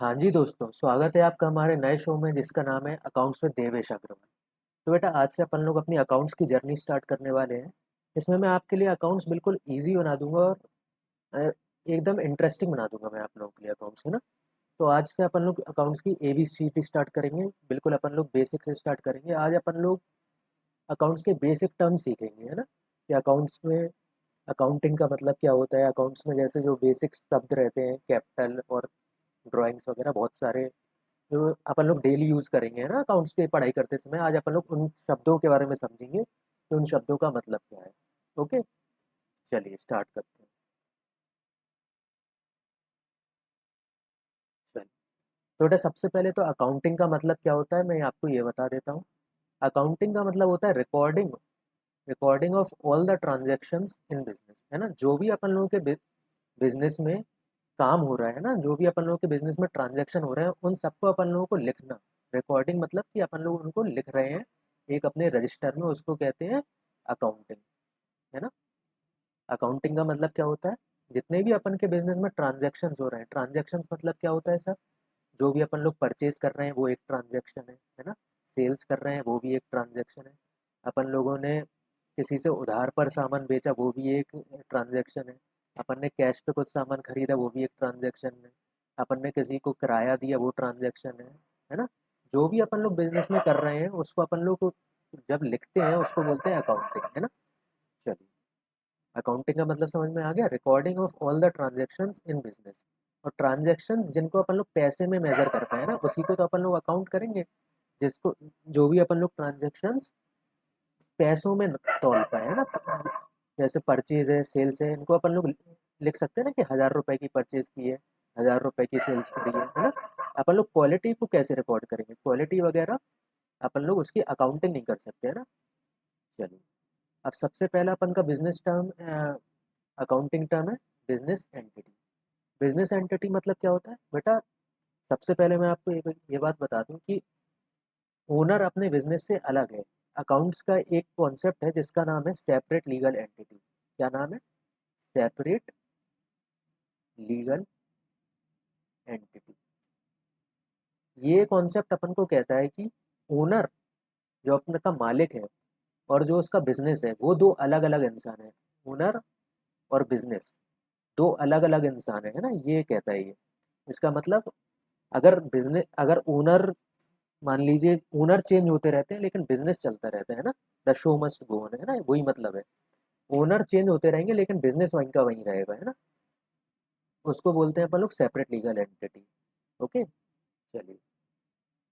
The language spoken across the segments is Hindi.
हाँ जी दोस्तों, स्वागत है आपका हमारे नए शो में जिसका नाम है अकाउंट्स में देवेश अग्रवाल। तो बेटा आज से अपन लोग अपनी अकाउंट्स की जर्नी स्टार्ट करने वाले हैं। इसमें मैं आपके लिए अकाउंट्स बिल्कुल ईज़ी बना दूँगा और अ, एकदम इंटरेस्टिंग बना दूँगा मैं आप लोगों के लिए अकाउंट्स, है ना? तो आज से अपन लोग अकाउंट्स की एबीसीडी स्टार्ट करेंगे, बिल्कुल अपन लोग बेसिक से स्टार्ट करेंगे। आज अपन लोग अकाउंट्स के बेसिक टर्म सीखेंगे, है ना? कि अकाउंट्स में अकाउंटिंग का मतलब क्या होता है, अकाउंट्स में जैसे जो बेसिक शब्द रहते हैं, कैपिटल और ड्राइंग्स वगैरह बहुत सारे जो अपन लोग डेली यूज़ करेंगे है ना अकाउंट्स की पढ़ाई करते समय, आज अपन लोग उन शब्दों के बारे में समझेंगे कि उन शब्दों का मतलब क्या है। ओके, चलिए स्टार्ट करते हैं। चलिए, तो बेटा सबसे पहले तो अकाउंटिंग का मतलब क्या होता है मैं आपको ये बता देता हूँ। अकाउंटिंग का मतलब होता है recording recording of all the transactions in business, है ना? जो भी अपन लोगों के बिजनेस में काम हो रहा है ना, जो भी अपन लोगों के बिजनेस में ट्रांजैक्शन हो रहे हैं उन सबको अपन लोगों को लिखना। रिकॉर्डिंग मतलब कि अपन लोग उनको लिख रहे हैं एक अपने रजिस्टर में, उसको कहते हैं अकाउंटिंग, है ना? अकाउंटिंग का मतलब क्या होता है, जितने भी अपन के बिजनेस में ट्रांजैक्शंस हो रहे हैं, ट्रांजैक्शंस मतलब क्या होता है सर? जो भी अपन लोग परचेज कर रहे हैं वो एक ट्रांजैक्शन है ना? सेल्स कर रहे हैं वो भी एक ट्रांजैक्शन है। अपन लोगों ने किसी से उधार पर सामान बेचा वो भी एक ट्रांजैक्शन है। अपन ने कैश पे कुछ सामान खरीदा वो भी एक ट्रांजैक्शन है। अपन ने किसी को किराया दिया वो ट्रांजैक्शन है ना? जो भी अपन लोग बिजनेस में कर रहे हैं उसको अपन लोग को जब लिखते हैं उसको बोलते हैं अकाउंटिंग, है ना? चलिए, अकाउंटिंग का मतलब समझ में आ गया, recording of all the transactions in business. और ट्रांजैक्शंस जिनको अपन लोग पैसे में मेजर कर पाए ना उसी को तो अपन लोग अकाउंट करेंगे। जिसको जो भी अपन लोग ट्रांजैक्शंस पैसों में तौल पाए, है ना? जैसे परचेज है, सेल्स है, इनको अपन लोग लिख सकते हैं ना कि 1000 रुपए की परचेज की है, 1000 रुपए की सेल्स करी है ना? अपन लोग क्वालिटी को कैसे रिकॉर्ड करेंगे, क्वालिटी वगैरह अपन लोग उसकी अकाउंटिंग नहीं कर सकते, है ना? चलिए, अब सबसे पहला अपन का बिजनेस टर्म अकाउंटिंग टर्म है बिजनेस एंटिटी। बिजनेस एंटिटी मतलब क्या होता है बेटा? सबसे पहले मैं आपको ये बात बता दूं कि ओनर अपने बिजनेस से अलग है। अकाउंट्स का एक कॉन्सेप्ट है जिसका नाम है सेपरेट लीगल एंटिटी। क्या नाम है? Separate legal entity. ये कॉन्सेप्ट अपन को कहता है कि ओनर जो अपने का मालिक है और जो उसका बिजनेस है वो दो अलग अलग इंसान है। ओनर और बिजनेस दो अलग अलग इंसान है ना? ये कहता है ये। इसका मतलब अगर ओनर, मान लीजिए ओनर चेंज होते रहते हैं लेकिन बिजनेस चलता रहता है ना, the show must go on, है ना? वही मतलब है। ओनर चेंज होते रहेंगे लेकिन बिजनेस वहीं का वहीं रहेगा, है ना? उसको बोलते हैं अपन लोग सेपरेट लीगल एंटिटी। ओके, चलिए,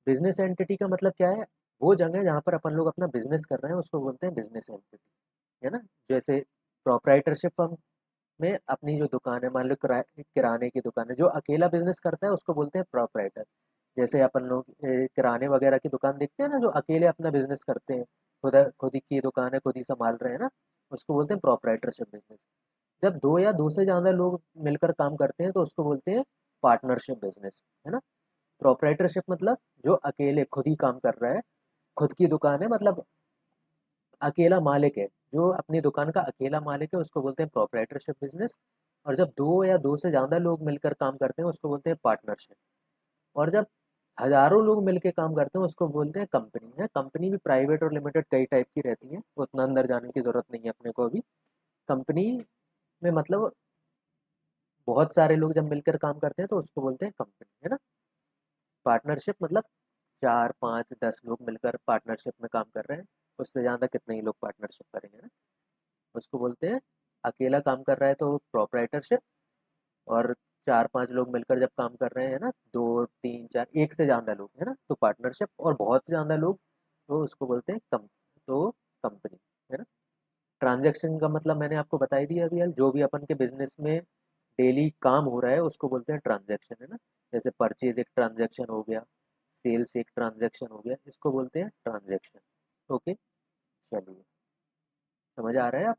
बिजनेस एंटिटी का मतलब क्या है? वो जगह जहाँ पर अपन लोग अपना बिजनेस कर रहे हैं उसको बोलते हैं बिजनेस एंटिटी, है ना? जैसे प्रोप्राइटरशिप फर्म में अपनी जो दुकान है, मान लो किराने की दुकान है, जो अकेला बिजनेस करता है उसको बोलते हैं प्रोप्राइटर। जैसे अपन लोग किराने वगैरह की दुकान देखते हैं ना, जो अकेले अपना बिजनेस करते हैं, खुद ही की दुकान है, खुद ही संभाल रहे हैं ना, उसको बोलते हैं प्रोप्राइटरशिप बिजनेस। जब दो या दो से ज़्यादा लोग मिलकर काम करते हैं तो उसको बोलते हैं पार्टनरशिप बिजनेस, है ना? प्रोप्राइटरशिप मतलब जो अकेले खुद ही काम कर रहा है, खुद की दुकान है, मतलब अकेला मालिक है, जो अपनी दुकान का अकेला मालिक है उसको बोलते हैं प्रोप्राइटरशिप बिजनेस। और जब दो या दो से ज़्यादा लोग मिलकर काम करते हैं उसको बोलते हैं पार्टनरशिप। और जब हज़ारों लोग मिलकर काम करते हैं उसको बोलते हैं कंपनी। है, कंपनी भी प्राइवेट और लिमिटेड कई टाइप की रहती है, उतना अंदर जाने की ज़रूरत नहीं है अपने को अभी। कंपनी में मतलब बहुत सारे लोग जब मिलकर काम करते हैं तो उसको बोलते हैं कंपनी, है ना? पार्टनरशिप मतलब 4 5 10 लोग मिलकर पार्टनरशिप में काम कर रहे हैं, उससे ज़्यादा कितने ही लोग पार्टनरशिप करेंगे ना, उसको बोलते हैं। अकेला काम कर रहा है तो प्रोप्राइटरशिप, और 4 5 लोग मिलकर जब काम कर रहे हैं ना, 2 3 4 एक से ज़्यादा लोग, है ना, तो पार्टनरशिप, और बहुत ज़्यादा लोग तो उसको बोलते हैं तो कंपनी, है ना? ट्रांजैक्शन का मतलब मैंने आपको बता ही दिया अभी यार, जो भी अपन के बिजनेस में डेली काम हो रहा है उसको बोलते हैं ट्रांजैक्शन, है ना? जैसे परचेज एक ट्रांजैक्शन हो गया, सेल्स एक ट्रांजैक्शन हो गया, इसको बोलते हैं ट्रांजैक्शन। ओके, चलिए, समझ आ रहा है आप?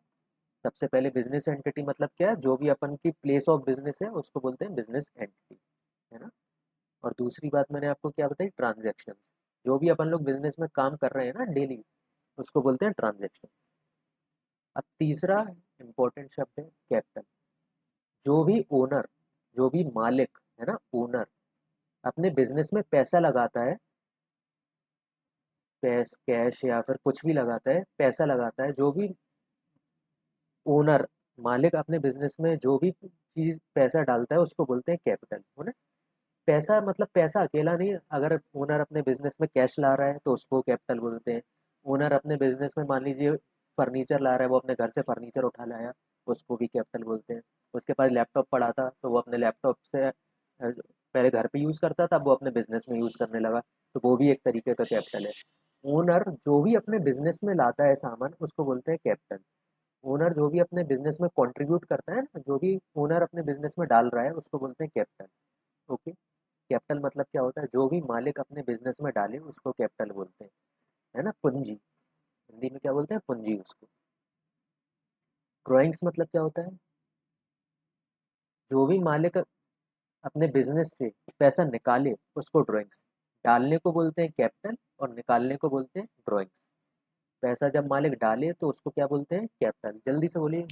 सबसे पहले बिजनेस एंटिटी मतलब क्या है, जो भी अपन की प्लेस ऑफ बिजनेस है उसको बोलते हैं बिजनेस एंटिटी, है ना? और दूसरी बात मैंने आपको क्या बताई, ट्रांजैक्शन। जो भी अपन लोग बिजनेस में काम कर रहे हैं ना डेली उसको बोलते हैं ट्रांजैक्शन। अब तीसरा इंपॉर्टेंट शब्द है कैपिटल। जो भी ओनर, जो भी मालिक, है ना, ओनर अपने बिजनेस में पैसा लगाता है, कैश या फिर कुछ भी लगाता है, पैसा लगाता है, जो भी ओनर, मालिक अपने बिजनेस में जो भी चीज पैसा डालता है उसको बोलते हैं कैपिटल, है ना। पैसा मतलब पैसा अकेला नहीं, अगर ओनर अपने बिजनेस में कैश ला रहा है तो उसको कैपिटल बोलते हैं। ओनर अपने बिजनेस में मान लीजिए फर्नीचर ला रहा है, वो अपने घर से फर्नीचर उठा लाया, उसको भी कैपिटल बोलते हैं। उसके पास लैपटॉप पड़ा था तो वो अपने लैपटॉप से पहले घर पे यूज़ करता था, अब वो अपने बिजनेस में यूज़ करने लगा, तो वो भी एक तरीके का कैपिटल है। ओनर जो भी अपने बिजनेस में लाता है सामान उसको बोलते हैं कैपिटल। ओनर जो भी अपने बिजनेस में कंट्रीब्यूट करता है ना, जो भी ओनर अपने बिजनेस में डाल रहा है उसको बोलते हैं कैपिटल। ओके। कैपिटल मतलब क्या होता है, जो भी मालिक अपने बिजनेस में डाले उसको कैपिटल बोलते हैं, है ना, पूंजी। हिंदी में क्या बोलते हैं, पूंजी उसको। ड्राइंग्स मतलब क्या होता है, जो भी मालिक अपने बिजनेस से पैसा निकाले उसको ड्राइंग्स। डालने को बोलते हैं कैपिटल और निकालने को बोलते हैं ड्राइंग्स। पैसा जब मालिक डाले तो उसको क्या बोलते हैं, कैपिटल। जल्दी से बोलिए।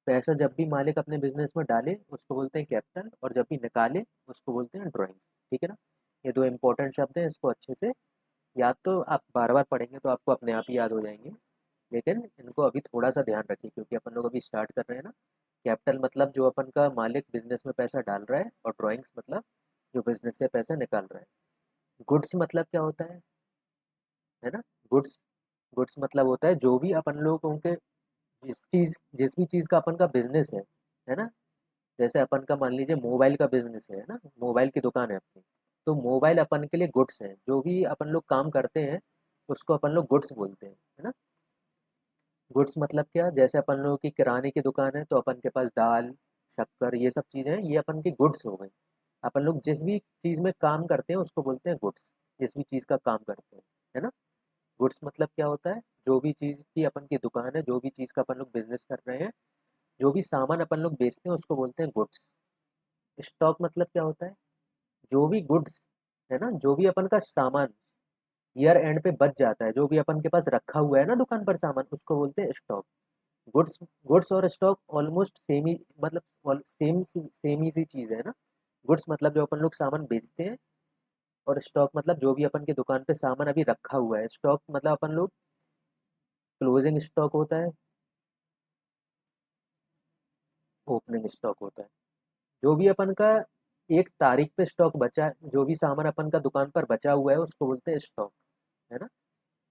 पैसा जब भी मालिक अपने बिजनेस में डाले उसको बोलते हैं कैपिटल, और जब भी निकाले उसको बोलते हैं ड्राइंग्स। ठीक है ना। ये दो इंपॉर्टेंट शब्द हैं, इसको अच्छे से याद, तो आप बार बार पढ़ेंगे तो आपको अपने आप ही याद हो जाएंगे, लेकिन इनको अभी थोड़ा सा ध्यान रखिए क्योंकि अपन लोग अभी स्टार्ट कर रहे हैं ना। कैपिटल मतलब जो अपन का मालिक बिजनेस में पैसा डाल रहा है, और ड्राइंग्स मतलब जो बिजनेस से पैसा निकाल रहा है। गुड्स मतलब क्या होता है ना। गुड्स, गुड्स मतलब होता है जो भी अपन लोगों के, जिस भी चीज़ का अपन का बिजनेस है ना। जैसे अपन का मान लीजिए मोबाइल का बिजनेस है ना, मोबाइल की दुकान है अपनी, तो मोबाइल अपन के लिए गुड्स है, जो भी अपन लोग काम करते हैं उसको अपन लोग गुड्स बोलते हैं, है ना। गुड्स मतलब क्या, जैसे अपन लोगों की किराने की दुकान है तो अपन के पास दाल, शक्कर, ये सब चीज़ें हैं, ये अपन की गुड्स हो गई। अपन लोग जिस भी चीज़ में काम करते हैं उसको बोलते हैं गुड्स, जिस भी चीज़ का काम करते हैं, है ना। गुड्स मतलब क्या होता है, जो भी चीज़ की अपन की दुकान है, जो भी चीज़ का अपन लोग बिजनेस कर रहे हैं, जो भी सामान अपन लोग बेचते हैं उसको बोलते हैं गुड्स। स्टॉक मतलब क्या होता है, जो भी गुड्स है ना, जो भी अपन का सामान ईयर एंड पे बच जाता है, जो भी अपन के पास रखा हुआ है ना दुकान पर सामान, उसको बोलते हैं स्टॉक। गुड्स, गुड्स और स्टॉक ऑलमोस्ट सेम ही, मतलब सेम ही सी चीज़ है ना। गुड्स मतलब जो अपन लोग सामान बेचते हैं, और स्टॉक मतलब जो भी अपन की दुकान पे सामान अभी रखा हुआ है। स्टॉक मतलब अपन लोग क्लोजिंग स्टॉक होता है, ओपनिंग स्टॉक होता है। जो भी अपन का एक तारीख पे स्टॉक बचा है, जो भी सामान अपन का दुकान पर बचा हुआ है उसको बोलते हैं स्टॉक, है ना।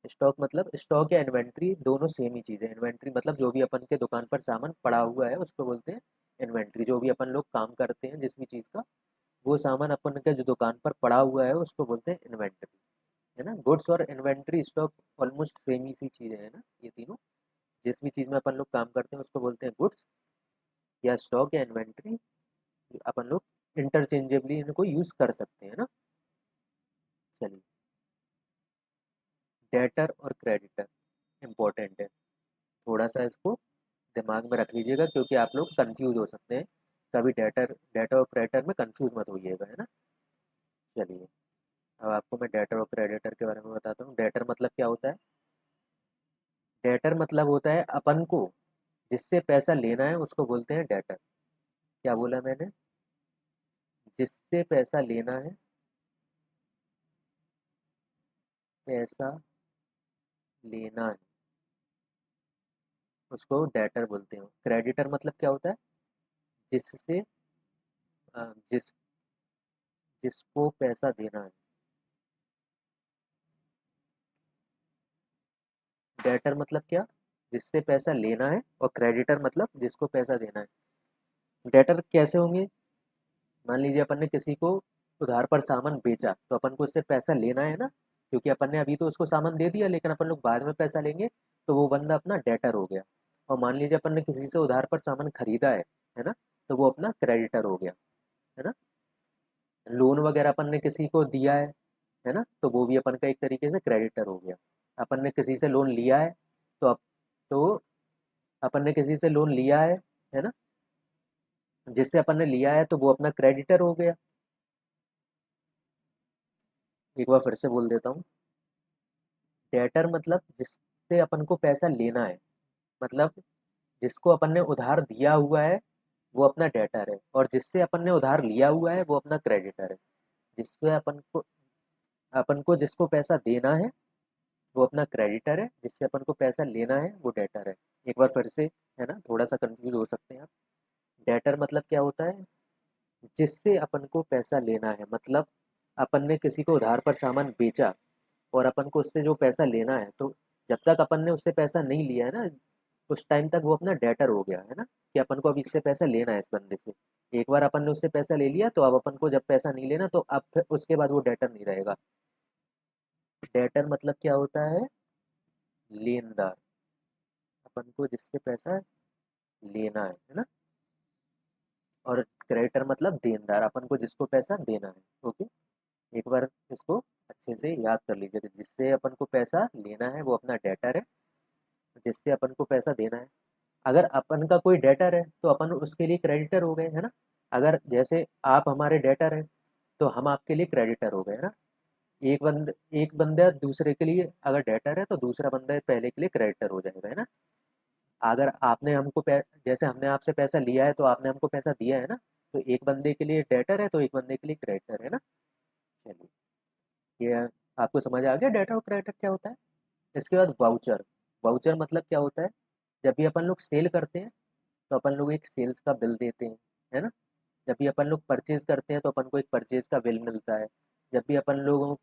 स्टॉक मतलब, स्टॉक या इन्वेंट्री दोनों सेम ही चीज़ है। इन्वेंट्री मतलब जो भी अपन के दुकान पर सामान पड़ा हुआ है उसको बोलते हैं इन्वेंट्री। जो भी अपन लोग काम करते हैं जिस भी चीज़ का, वो सामान अपन के जो दुकान पर पड़ा हुआ है उसको बोलते हैं इन्वेंट्री, है ना। गुड्स और इन्वेंट्री, स्टॉक ऑलमोस्ट सेम ही सी चीज़ें हैं ना ये तीनों। जिस भी चीज़ में अपन लोग काम करते हैं उसको बोलते हैं गुड्स या स्टॉक या इन्वेंट्री। अपन लोग इंटरचेंजेबली इनको यूज़ कर सकते हैं ना। चलिए, डेटर और क्रेडिटर इम्पोर्टेंट है, थोड़ा सा इसको दिमाग में रख लीजिएगा क्योंकि आप लोग कंफ्यूज हो सकते हैं। कभी डेटर डेटर और क्रेडिटर में कंफ्यूज मत होइएगा, है ना। चलिए, अब आपको मैं डेटर और क्रेडिटर के बारे में बताता हूँ। डेटर मतलब क्या होता है, डेटर मतलब होता है अपन को जिससे पैसा लेना है उसको बोलते हैं डेटर। क्या बोला मैंने, जिससे पैसा लेना है, पैसा लेना है, उसको डेटर बोलते हैं। क्रेडिटर मतलब क्या होता है, जिससे जिस जिसको पैसा देना है। डेटर मतलब क्या, जिससे पैसा लेना है, और क्रेडिटर मतलब जिसको पैसा देना है। डेटर कैसे होंगे, मान लीजिए अपन ने किसी को उधार पर सामान बेचा तो अपन को उससे पैसा लेना है ना, क्योंकि अपन ने अभी तो उसको सामान दे दिया, लेकिन अपन लोग बाद में पैसा लेंगे, तो वो बंदा अपना डेटर हो गया। और मान लीजिए अपन ने किसी से उधार पर सामान खरीदा है ना, तो वो अपना क्रेडिटर हो गया, है ना। लोन वगैरह अपन ने किसी को दिया है ना, तो वो भी अपन का एक तरीके से क्रेडिटर हो गया। अपन ने किसी से लोन लिया है, तो अब तो अपन ने किसी से लोन लिया है ना, जिससे अपन ने लिया है तो वो अपना क्रेडिटर हो गया। एक बार फिर से बोल देता हूँ। डेटर मतलब जिससे अपन को पैसा लेना है, मतलब जिसको अपन ने उधार दिया हुआ है वो अपना डेटर है, और जिससे अपन ने उधार लिया हुआ है वो अपना क्रेडिटर है। जिसको अपन को जिसको पैसा देना है वो अपना क्रेडिटर है, जिससे अपन को पैसा लेना है वो डेटर है। एक बार फिर से, है ना, थोड़ा सा कंफ्यूज हो सकते हैं आप। डेटर मतलब क्या होता है? जिससे अपन को पैसा लेना है, मतलब अपन ने किसी को उधार पर सामान बेचा और अपन को उससे जो पैसा लेना है, तो जब तक अपन ने उससे पैसा नहीं लिया है ना, उस टाइम तक वो अपना डेटर हो गया है ना, कि अपन को अब इससे पैसा लेना है इस बंदे से। एक बार अपन ने उससे पैसा ले लिया तो अब अपन को जब पैसा नहीं लेना, तो अब फिर उसके बाद वो डेटर नहीं रहेगा। डेटर मतलब क्या होता है? लेनदार, अपन को जिससे पैसा लेना है ना। और क्रेडिटर मतलब देनदार, अपन को जिसको पैसा देना है। ओके, एक बार इसको अच्छे से याद कर लीजिए, जिससे अपन को पैसा लेना है वो अपना डेटर है, जिससे अपन को पैसा देना है। अगर अपन का कोई डेटर है तो अपन उसके लिए क्रेडिटर हो गए, है ना। अगर जैसे आप हमारे डेटर हैं तो हम आपके लिए क्रेडिटर हो गए, है ना। एक बंदा दूसरे के लिए अगर डेटर है तो दूसरा बंदा पहले के लिए क्रेडिटर हो जाएगा, है ना। अगर आपने जैसे हमने आपसे पैसा लिया है तो आपने हमको पैसा दिया है ना, तो एक बंदे के लिए डेटर है तो एक बंदे के लिए क्रेडिटर है ना। चलिए, ये आपको समझ आ गया डेटर और क्रेडिटर क्या होता है। इसके बाद वाउचर। वाउचर मतलब क्या होता है? जब भी अपन लोग सेल करते हैं तो अपन लोग एक सेल्स का बिल देते हैं, है ना। जब भी अपन लोग परचेज करते हैं तो अपन को एक परचेज का बिल मिलता है। जब भी अपन लोग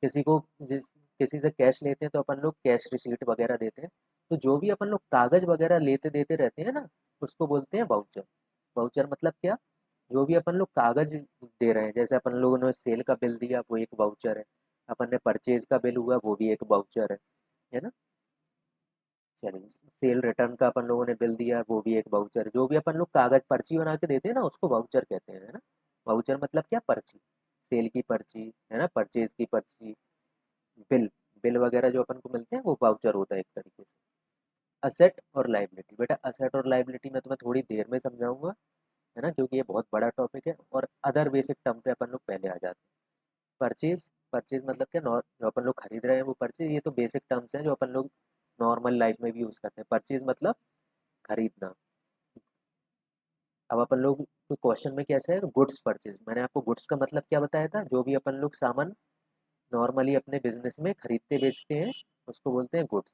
किसी को जिस किसी से कैश लेते हैं तो अपन लोग कैश रिसीट वगैरह देते हैं। तो जो भी अपन लोग कागज वगैरह लेते देते रहते हैं ना, उसको बोलते हैं वाउचर। वाउचर मतलब क्या? जो भी अपन लोग कागज दे रहे हैं, जैसे अपन लोगों ने सेल का बिल दिया वो एक वाउचर है, अपन ने परचेज का बिल हुआ वो भी एक वाउचर है ना। चलिए, सेल रिटर्न का अपन लोगों ने बिल दिया वो भी एक वाउचर है। जो भी अपन लोग कागज पर्ची बना के देते हैं ना उसको वाउचर कहते हैं, है ना। वाउचर मतलब क्या? पर्ची, सेल की पर्ची, है ना, परचेज की पर्ची, बिल, बिल वगैरह जो अपन को मिलते हैं वो वाउचर होता है एक तरीके से। असेट और लाइबिलिटी। बेटा असेट और लाइबिलिटी मैं तुम्हें थोड़ी देर में समझाऊंगा, है ना, क्योंकि ये बहुत बड़ा टॉपिक है। और अदर बेसिक टर्म पे अपन लोग पहले आ जाते हैं। परचेज, परचेज मतलब क्या? जो अपन लोग खरीद रहे हैं वो परचेज। ये तो बेसिक टर्म्स हैं जो अपन लोग नॉर्मल लाइफ में भी यूज़ करते हैं। परचेज मतलब खरीदना। अब अपन लोग क्वेश्चन में कैसे है? Goods purchase. मैंने आपको गुड्स का मतलब क्या बताया था? जो भी अपन लोग सामान नॉर्मली अपने बिजनेस में खरीदते बेचते हैं उसको बोलते हैं गुड्स।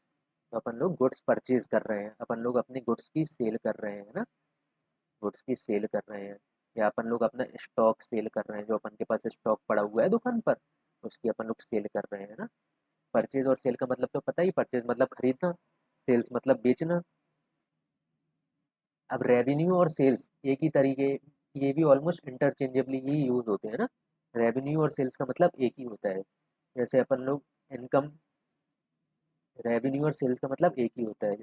तो अपन लोग गुड्स परचेज कर रहे हैं, अपन लोग अपनी गुड्स की सेल कर रहे हैं, है ना। गुड्स की सेल कर रहे हैं, या अपन लोग अपना स्टॉक सेल कर रहे हैं, जो अपन के पास स्टॉक पड़ा हुआ है दुकान पर उसकी अपन लोग सेल कर रहे हैं ना। परचेज और सेल का मतलब तो पता ही, परचेज मतलब खरीदना, सेल्स मतलब बेचना। अब रेवेन्यू और सेल्स एक ही तरीके, ये भी ऑलमोस्ट इंटरचेंजेबली ही यूज होते हैं ना। रेवेन्यू और सेल्स का मतलब एक ही होता है। जैसे अपन लोग इनकम, रेवेन्यू और सेल्स का मतलब एक ही होता है।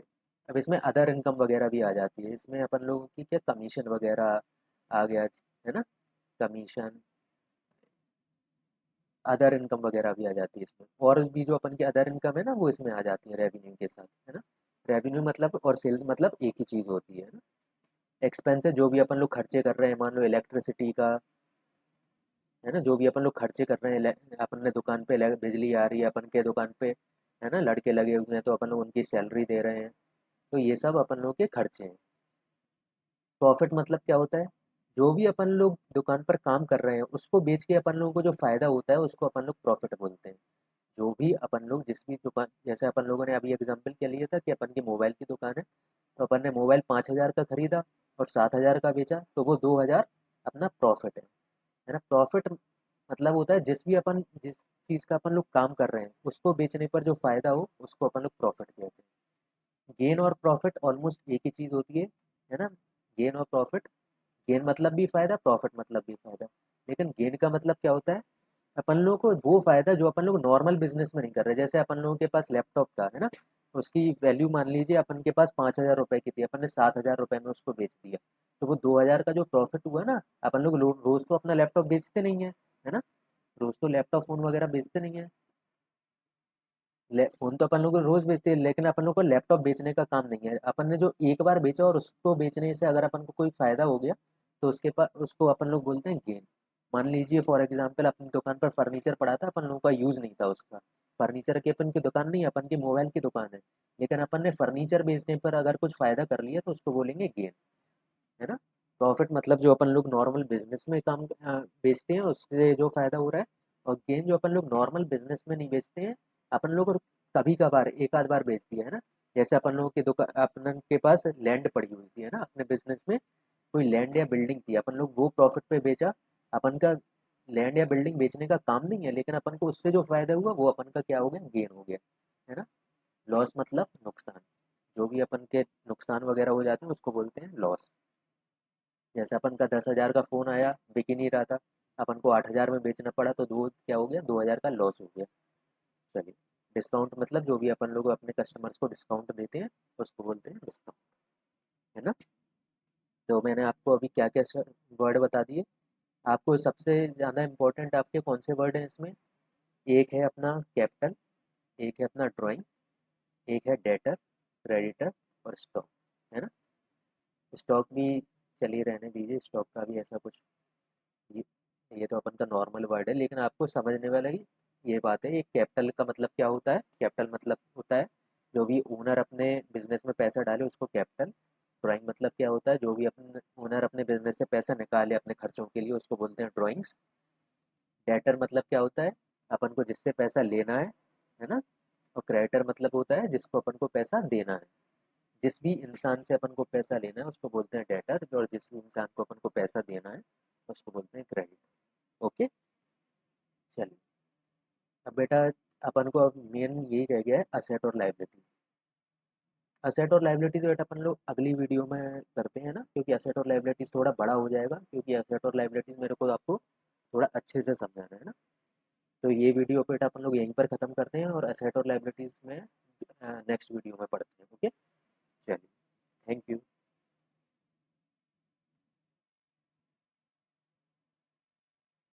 अब इसमें अदर इनकम वगैरह भी आ जाती है, इसमें अपन लोगों की क्या कमीशन वगैरह आ गया, है ना। कमीशन, अदर इनकम वगैरह भी आ जाती है इसमें। और भी जो अपन की अदर इनकम है ना वो इसमें आ जाती है रेवेन्यू के साथ, है ना। रेवेन्यू मतलब और सेल्स मतलब एक ही चीज़ होती है ना। एक्सपेंस है जो भी अपन लोग खर्चे कर रहे हैं, मान लो इलेक्ट्रिसिटी का, है ना, जो भी अपन लोग खर्चे कर रहे हैं। अपन ने दुकान पे बिजली आ रही है अपन के दुकान पे, है ना, लड़के लगे हुए हैं तो अपन लोग उनकी सैलरी दे रहे हैं। तो ये सब अपन लोग के खर्चे हैं। प्रॉफिट मतलब क्या होता है? जो भी अपन लोग दुकान पर काम कर रहे हैं उसको बेच के अपन लोगों को जो फ़ायदा होता है उसको अपन लोग प्रॉफिट बोलते हैं। जो भी अपन लोग जिस भी दुकान, जैसे अपन लोगों ने अभी एग्जांपल क्या लिया था कि अपन की मोबाइल की दुकान है, तो अपन ने मोबाइल 5,000 का खरीदा और 7,000 का बेचा, तो वो 2,000 अपना प्रॉफिट है ना। प्रॉफिट मतलब होता है जिस चीज़ का अपन लोग काम कर रहे हैं उसको बेचने पर जो फ़ायदा हो उसको अपन लोग प्रॉफिट कहते हैं। गेन और प्रॉफिट ऑलमोस्ट एक ही चीज़ होती है ना। गेन और प्रॉफिट, गेन मतलब भी फ़ायदा, प्रॉफिट मतलब भी फ़ायदा। लेकिन गेन का मतलब क्या होता है? अपन लोगों को वो फ़ायदा जो अपन लोग नॉर्मल बिजनेस में नहीं कर रहे। जैसे अपन लोगों के पास लैपटॉप था, है ना, उसकी वैल्यू मान लीजिए अपन के पास 5,000 रुपये की थी, अपन ने 7,000 रुपये में उसको बेच दिया। तो वो 2,000 का जो प्रॉफिट हुआ ना, अपन लोग रोज़ तो अपना लैपटॉप बेचते नहीं है ना। रोज़ तो लैपटॉप फ़ोन वगैरह बेचते नहीं है। फ़ोन तो अपन लोग रोज़ बेचते हैं, लेकिन अपन लोग को लैपटॉप बेचने का काम नहीं है। अपन ने जो एक बार बेचा और उसको बेचने से अगर अपन को कोई फ़ायदा हो गया तो उसको अपन लोग बोलते हैं गेन। मान लीजिए फॉर एग्जांपल अपनी दुकान पर फर्नीचर पड़ा था, अपन लोगों का यूज़ नहीं था उसका। फर्नीचर की अपन की दुकान नहीं है, अपन की मोबाइल की दुकान है। लेकिन अपन ने फर्नीचर बेचने पर अगर कुछ फ़ायदा कर लिया तो उसको बोलेंगे गेन, है ना। प्रॉफिट मतलब जो अपन लोग नॉर्मल बिजनेस में काम बेचते हैं उससे जो फायदा हो रहा है, और गेन जो अपन लोग नॉर्मल बिजनेस में नहीं बेचते हैं, अपन लोग कभी कभार एक आध बार बेच दिया है ना। जैसे अपन लोगों की दुकान, अपन के पास लैंड पड़ी हुई थी है ना, अपने बिजनेस में कोई लैंड या बिल्डिंग थी, अपन लोग वो प्रॉफिट पे बेचा। अपन का लैंड या बिल्डिंग बेचने का काम नहीं है, लेकिन अपन को उससे जो फायदा हुआ वो अपन का क्या हो गया, गेन हो गया, है ना। लॉस मतलब नुकसान, जो भी अपन के नुकसान वगैरह हो जाते हैं उसको बोलते हैं लॉस। जैसे अपन का 10,000 का फ़ोन आया, बिक ही नहीं रहा था, अपन को 8,000 में बेचना पड़ा, तो दो क्या हो गया, 2,000 का लॉस हो गया। चलिए, डिस्काउंट मतलब जो भी अपन लोग अपने कस्टमर्स को डिस्काउंट देते हैं उसको बोलते हैं डिस्काउंट, है ना। तो मैंने आपको अभी क्या क्या वर्ड बता दिए। आपको सबसे ज़्यादा इम्पोर्टेंट आपके कौन से वर्ड हैं इसमें? एक है अपना कैपिटल, एक है अपना ड्राइंग, एक है डेटर, क्रेडिटर और स्टॉक, है ना। स्टॉक भी चलिए रहने दीजिए, स्टॉक का भी ऐसा कुछ, ये ये तो अपन का नॉर्मल वर्ड है, लेकिन आपको समझने वाला ही ये बात है। ये कैपिटल का मतलब क्या होता है? कैपिटल मतलब होता है जो भी ओनर अपने बिजनेस में पैसा डाले उसको कैपिटल। ड्राइंग मतलब क्या होता है? जो भी अपने ओनर अपने बिजनेस से पैसा निकाले अपने खर्चों के लिए उसको बोलते हैं ड्राइंग्स। डेटर मतलब क्या होता है? अपन को जिससे पैसा लेना है ना। और क्रेडिटर मतलब होता है जिसको अपन को पैसा देना है। जिस भी इंसान से अपन को पैसा लेना है उसको बोलते हैं डेटर, और जिस भी इंसान को अपन को पैसा देना है उसको बोलते हैं क्रेडिट। ओके, चलिए। अब बेटा अपन को अब मेन यही रह गया है, असेट और लाइबिलिटी। असेट और लाइबिलिटीज बेटा अपन लोग अगली वीडियो में करते हैं ना, क्योंकि असेट और लाइबिलिटीज थोड़ा बड़ा हो जाएगा, क्योंकि असेट और लाइबिलिटीज मेरे को आपको थोड़ा अच्छे से समझाना है ना। तो ये वीडियो बेटा अपन लोग यहीं पर ख़त्म करते हैं, और असेट और लाइबिलिटीज में नेक्स्ट वीडियो में पढ़ते हैं। ओके, चलिए, थैंक यू।